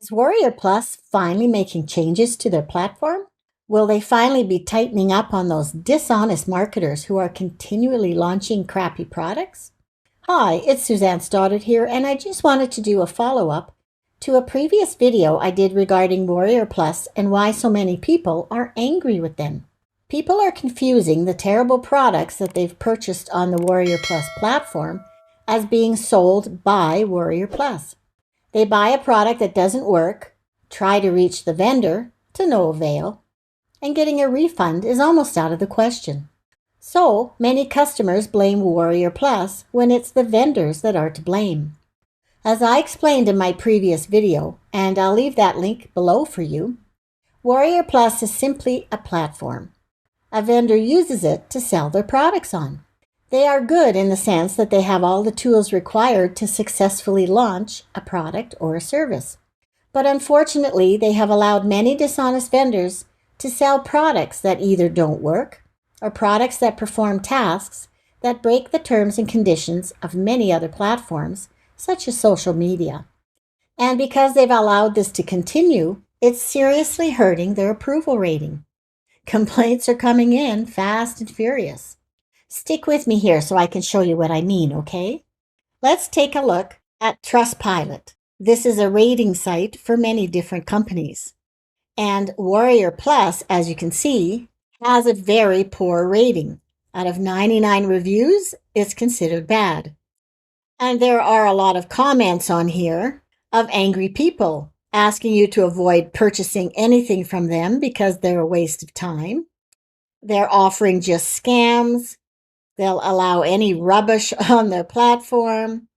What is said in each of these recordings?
Is Warrior Plus finally making changes to their platform? Will they finally be tightening up on those dishonest marketers who are continually launching crappy products? Hi, it's Suzanne Stoddard here, and I just wanted to do a follow-up to a previous video I did regarding Warrior Plus and why so many people are angry with them. People are confusing the terrible products that they've purchased on the Warrior Plus platform as being sold by Warrior Plus. They buy a product that doesn't work, try to reach the vendor, to no avail, and getting a refund is almost out of the question. So many customers blame Warrior Plus when it's the vendors that are to blame. As I explained in my previous video, and I'll leave that link below for you, Warrior Plus is simply a platform. A vendor uses it to sell their products on. They are good in the sense that they have all the tools required to successfully launch a product or a service. But unfortunately, they have allowed many dishonest vendors to sell products that either don't work or products that perform tasks that break the terms and conditions of many other platforms, such as social media. And because they've allowed this to continue, it's seriously hurting their approval rating. Complaints are coming in fast and furious. Stick with me here so I can show you what I mean, okay? Let's take a look at Trustpilot. This is a rating site for many different companies. And Warrior Plus, as you can see, has a very poor rating. Out of 99 reviews, it's considered bad. And there are a lot of comments on here of angry people asking you to avoid purchasing anything from them because they're a waste of time. They're offering just scams. They'll allow any rubbish on their platform.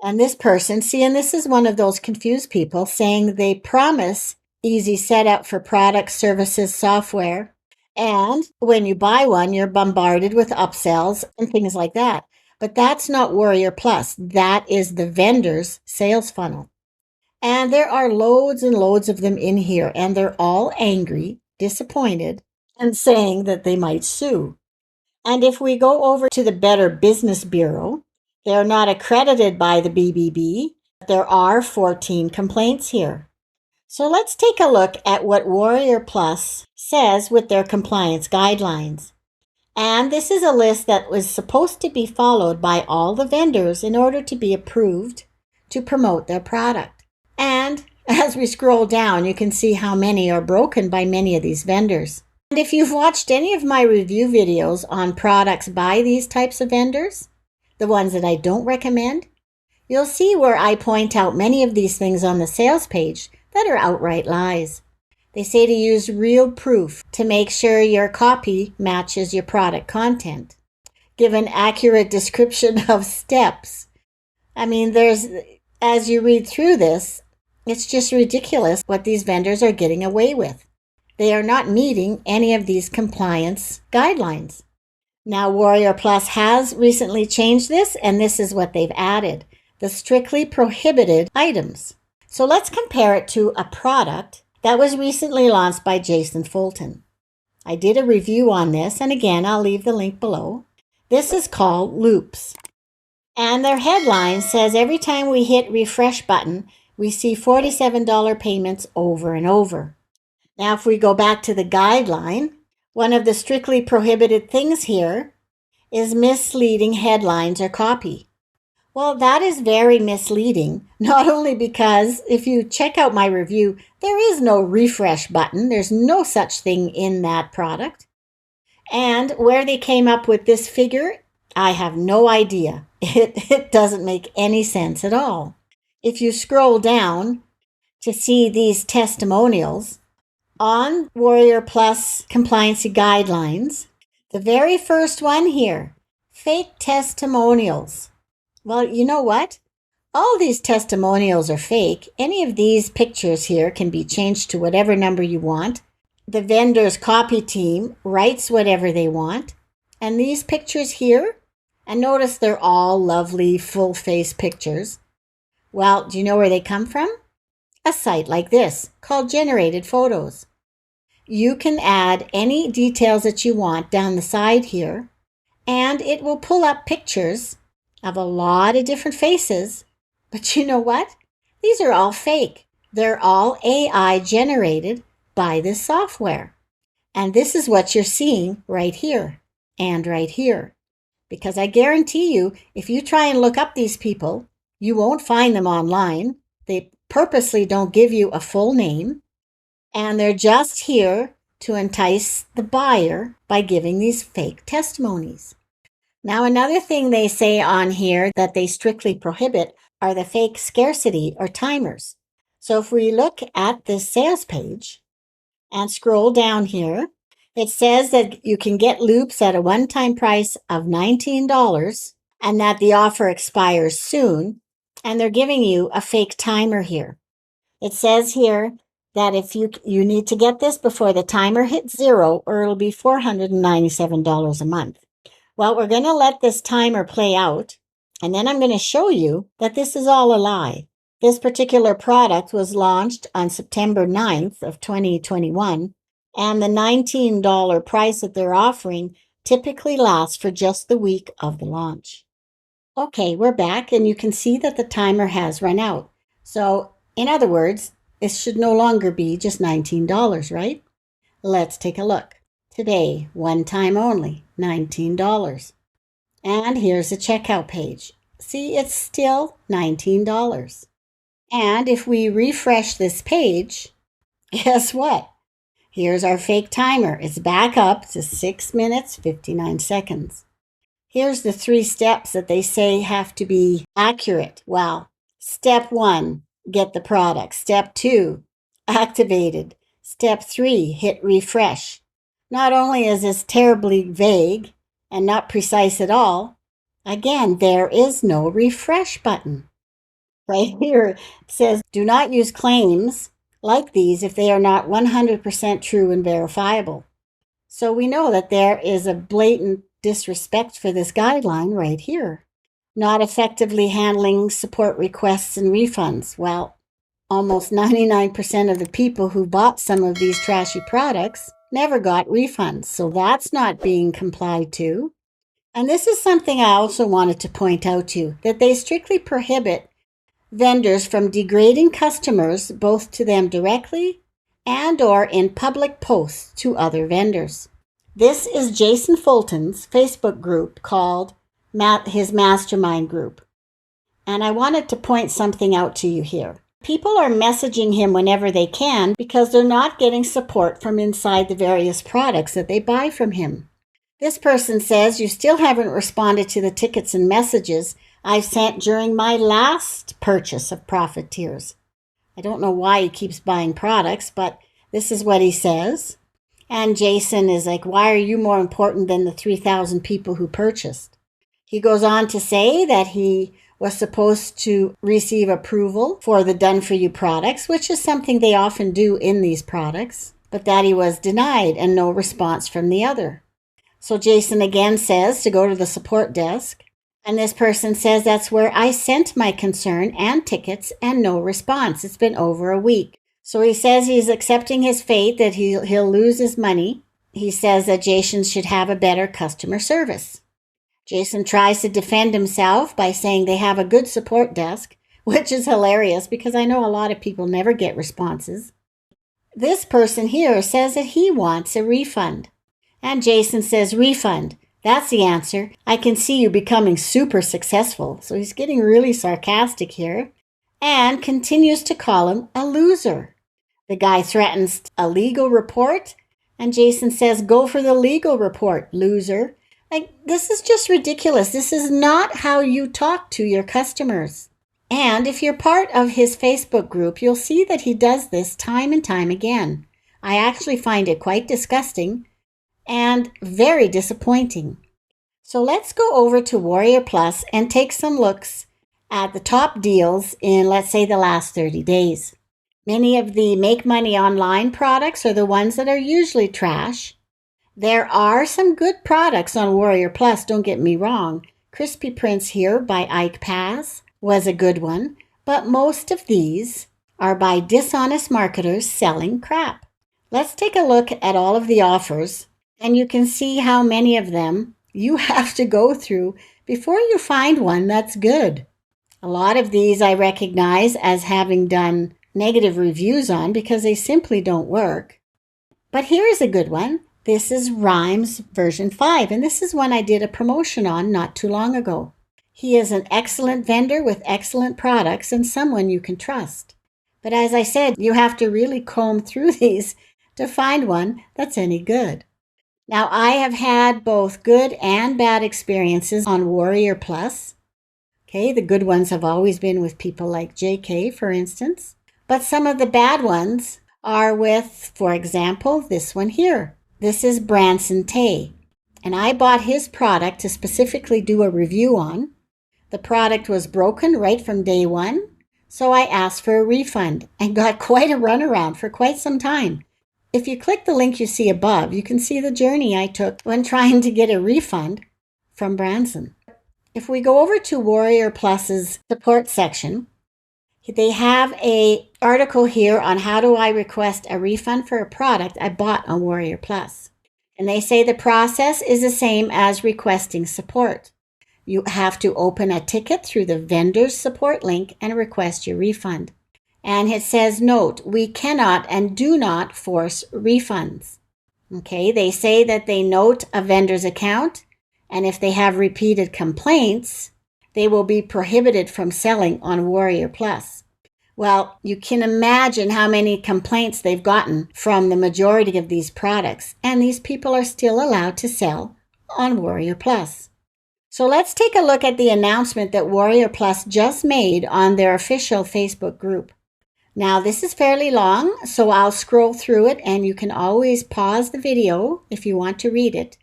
And this person, see, and this is one of those confused people saying they promise easy setup for products, services, software. And when you buy one, you're bombarded with upsells and things like that. But that's not Warrior Plus. That is the vendor's sales funnel. And there are loads and loads of them in here, and they're all angry, disappointed, and saying that they might sue. And if we go over to the Better Business Bureau, they're not accredited by the BBB. There are 14 complaints here. So let's take a look at what Warrior Plus says with their compliance guidelines. And this is a list that was supposed to be followed by all the vendors in order to be approved to promote their product. And as we scroll down, you can see how many are broken by many of these vendors. And if you've watched any of my review videos on products by these types of vendors, the ones that I don't recommend, you'll see where I point out many of these things on the sales page that are outright lies. They say to use real proof to make sure your copy matches your product content. Give an accurate description of steps. I mean, as you read through this, it's just ridiculous what these vendors are getting away with. They are not meeting any of these compliance guidelines. Now, Warrior Plus has recently changed this, and this is what they've added, the strictly prohibited items. So let's compare it to a product that was recently launched by Jason Fulton. I did a review on this, and again, I'll leave the link below. This is called Loops. And their headline says, every time we hit refresh button, we see $47 payments over and over. Now, if we go back to the guideline, one of the strictly prohibited things here is misleading headlines or copy. Well, that is very misleading, not only because if you check out my review, there is no refresh button. There's no such thing in that product. And where they came up with this figure, I have no idea. It doesn't make any sense at all. If you scroll down to see these testimonials, on Warrior Plus compliance guidelines, the very first one here, fake testimonials. Well, you know what? All these testimonials are fake. Any of these pictures here can be changed to whatever number you want. The vendor's copy team writes whatever they want. And these pictures here, and notice they're all lovely full-face pictures. Well, do you know where they come from? A site like this called Generated Photos. You can add any details that you want down the side here, and it will pull up pictures of a lot of different faces. But you know what? These are all fake. They're all AI generated by this software. And this is what you're seeing right here and right here. Because I guarantee you, if you try and look up these people, you won't find them online. They purposely don't give you a full name. And they're just here to entice the buyer by giving these fake testimonies. Now, another thing they say on here that they strictly prohibit are the fake scarcity or timers. So if we look at this sales page and scroll down here, it says that you can get loops at a one-time price of $19 and that the offer expires soon. And they're giving you a fake timer here. It says here that if you need to get this before the timer hits 0 or it'll be $497 a month. Well, we're going to let this timer play out, and then I'm going to show you that this is all a lie. This particular product was launched on September 9th of 2021, and the $19 price that they're offering typically lasts for just the week of the launch. Okay, we're back, and you can see that the timer has run out. So, in other words, it should no longer be just $19, right? Let's take a look. Today, one time only, $19. And here's the checkout page. See, it's still $19. And if we refresh this page, guess what? Here's our fake timer. It's back up to 6 minutes, 59 seconds. Here's the 3 steps that they say have to be accurate. Well, step 1, get the product. Step 2, activated. Step 3, hit refresh. Not only is this terribly vague and not precise at all, again, there is no refresh button. Right here it says, do not use claims like these if they are not 100% true and verifiable. So we know that there is a blatant disrespect for this guideline right here. Not effectively handling support requests and refunds. Well, almost 99% of the people who bought some of these trashy products never got refunds, so that's not being complied to. And this is something I also wanted to point out to you, that they strictly prohibit vendors from degrading customers both to them directly and or in public posts to other vendors. This is Jason Fulton's Facebook group called his Mastermind Group. And I wanted to point something out to you here. People are messaging him whenever they can because they're not getting support from inside the various products that they buy from him. This person says, you still haven't responded to the tickets and messages I've sent during my last purchase of Profiteers. I don't know why he keeps buying products, but this is what he says. And Jason is like, why are you more important than the 3,000 people who purchased? He goes on to say that he was supposed to receive approval for the done-for-you products, which is something they often do in these products, but that he was denied and no response from the other. So Jason again says to go to the support desk, and this person says that's where I sent my concern and tickets and no response. It's been over a week. So he says he's accepting his fate, that he'll lose his money. He says that Jason should have a better customer service. Jason tries to defend himself by saying they have a good support desk, which is hilarious because I know a lot of people never get responses. This person here says that he wants a refund. And Jason says, refund. That's the answer. I can see you becoming super successful. So he's getting really sarcastic here and continues to call him a loser. The guy threatens a legal report and Jason says, go for the legal report, loser. Like, this is just ridiculous. This is not how you talk to your customers. And if you're part of his Facebook group, you'll see that he does this time and time again. I actually find it quite disgusting and very disappointing. So let's go over to Warrior Plus and take some looks at the top deals in, let's say, the last 30 days. Many of the make money online products are the ones that are usually trash. There are some good products on Warrior Plus, don't get me wrong. Crispy Prints here by Ike Paz was a good one, but most of these are by dishonest marketers selling crap. Let's take a look at all of the offers, and you can see how many of them you have to go through before you find one that's good. A lot of these I recognize as having done negative reviews on because they simply don't work. But here is a good one. This is Rhymes version 5, and this is one I did a promotion on not too long ago. He is an excellent vendor with excellent products and someone you can trust. But as I said, you have to really comb through these to find one that's any good. Now, I have had both good and bad experiences on Warrior Plus. Okay, the good ones have always been with people like JK, for instance. But some of the bad ones are with, for example, this one here. This is Branson Tay, and I bought his product to specifically do a review on. The product was broken right from day one, so I asked for a refund and got quite a runaround for quite some time. If you click the link you see above, you can see the journey I took when trying to get a refund from Branson. If we go over to Warrior Plus's support section, they have an article here on how do I request a refund for a product I bought on Warrior Plus. And they say the process is the same as requesting support. You have to open a ticket through the vendor's support link and request your refund. And it says, note, we cannot and do not force refunds. Okay, they say that they note a vendor's account, and if they have repeated complaints, they will be prohibited from selling on Warrior Plus. Well, you can imagine how many complaints they've gotten from the majority of these products, and these people are still allowed to sell on Warrior Plus. So let's take a look at the announcement that Warrior Plus just made on their official Facebook group. Now, this is fairly long, so I'll scroll through it, and you can always pause the video if you want to read it,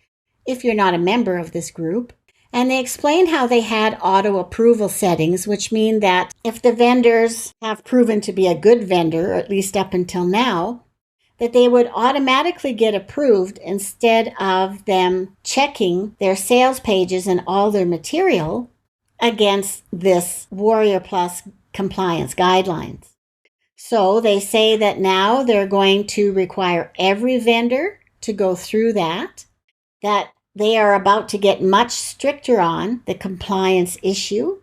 if you're not a member of this group. And they explained how they had auto approval settings, which mean that if the vendors have proven to be a good vendor, or at least up until now, that they would automatically get approved instead of them checking their sales pages and all their material against this Warrior Plus compliance guidelines. So they say that now they're going to require every vendor to go through that they are about to get much stricter on the compliance issue,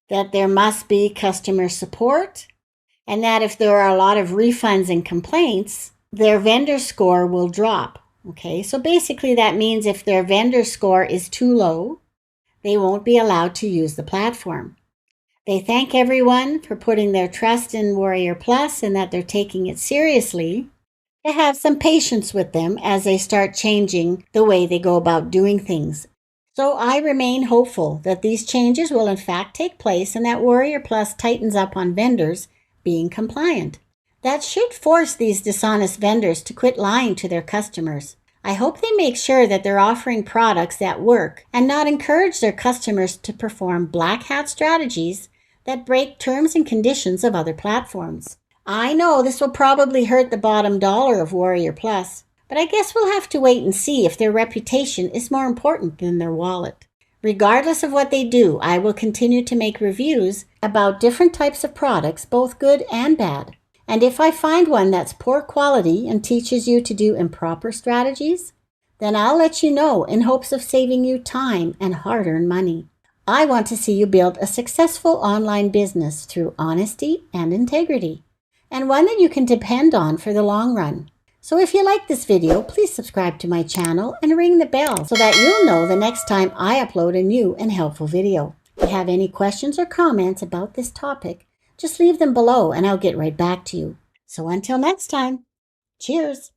that there must be customer support, and that if there are a lot of refunds and complaints, their vendor score will drop. Okay, so basically that means if their vendor score is too low, they won't be allowed to use the platform. They thank everyone for putting their trust in Warrior Plus and that they're taking it seriously. To have some patience with them as they start changing the way they go about doing things. So I remain hopeful that these changes will in fact take place and that Warrior Plus tightens up on vendors being compliant. That should force these dishonest vendors to quit lying to their customers. I hope they make sure that they're offering products that work and not encourage their customers to perform black hat strategies that break terms and conditions of other platforms. I know this will probably hurt the bottom dollar of Warrior Plus, but I guess we'll have to wait and see if their reputation is more important than their wallet. Regardless of what they do, I will continue to make reviews about different types of products, both good and bad. And if I find one that's poor quality and teaches you to do improper strategies, then I'll let you know in hopes of saving you time and hard-earned money. I want to see you build a successful online business through honesty and integrity, and one that you can depend on for the long run. So if you like this video, please subscribe to my channel and ring the bell so that you'll know the next time I upload a new and helpful video. If you have any questions or comments about this topic, just leave them below and I'll get right back to you. So until next time, cheers!